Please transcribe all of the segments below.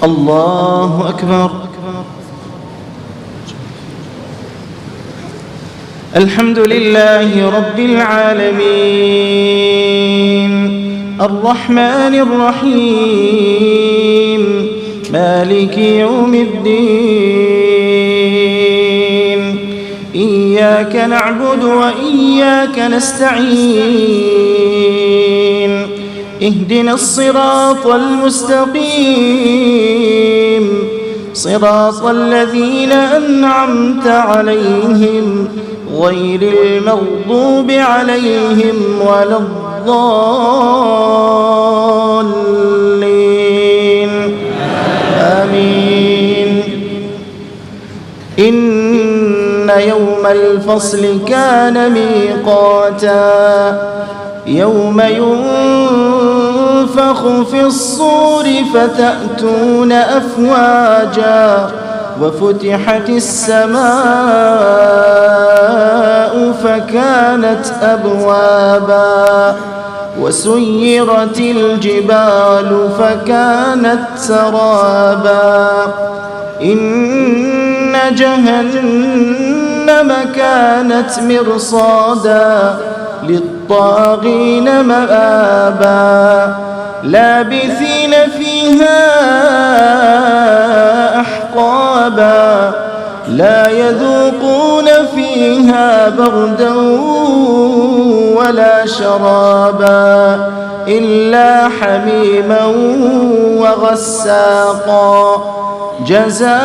الله أكبر. الحمد لله رب العالمين الرحمن الرحيم مالك يوم الدين إياك نعبد وإياك نستعين اهدنا الصراط المستقيم صراط الذين أنعمت عليهم غير المغضوب عليهم ولا الضالين آمين. إن يوم الفصل كان ميقاتا يوم ينفخ في الصور فتأتون أفواجا وفتحت السماء فكانت أبوابا وسيرت الجبال فكانت سرابا إن جهنم كانت مرصادا للطاغين مآبا لابثين فيها أحقابا لا يذوقون فيها بردا ولا شرابا إلا حميما وغساقا جزاء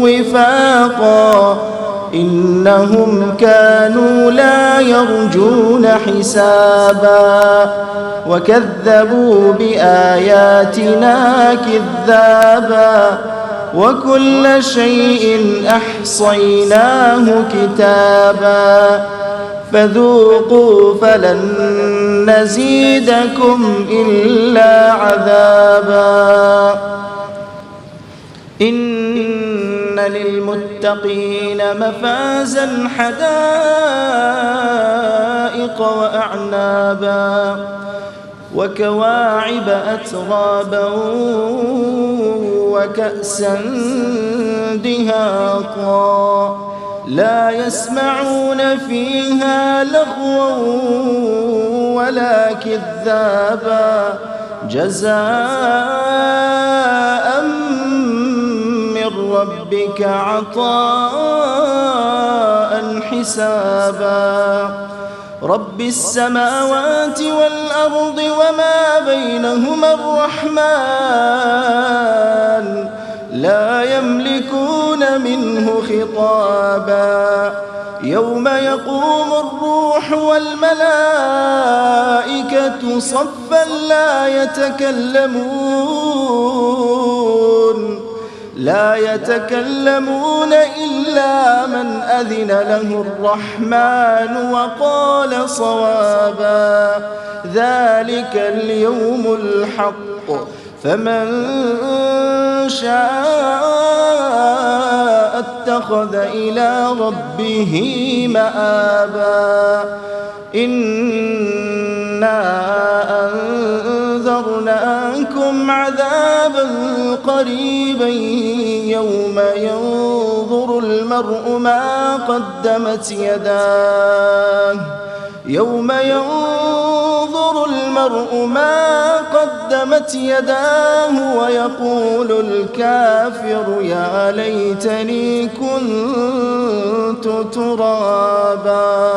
وفاقا إنهم كانوا لا يرجون حسابا وكذبوا بآياتنا كذابا وكل شيء أحصيناه كتابا فذوقوا فلن نزيدكم إلا عذابا. إن للمتقين مفازا حدائق وأعنابا وكواعب أترابا وكأسا دهاقا لا يسمعون فيها لغوا ولا كذابا جزاء من ربك عطاء حسابا. رب السماوات والأرض وما بينهما الرحمن لا يملكون منه خطابا يوم يقوم الروح والملائكة صفا لا يتكلمون إلا من أذن له الرحمن وقال صوابا ذلك اليوم الحق فمن شاء اتخذ إلى ربه مآبا. إنا أنذرناكم عذابا قريبا يوم ينظر المرء ما قدمت يداه ويقول الكافر يا ليتني كنت ترابا.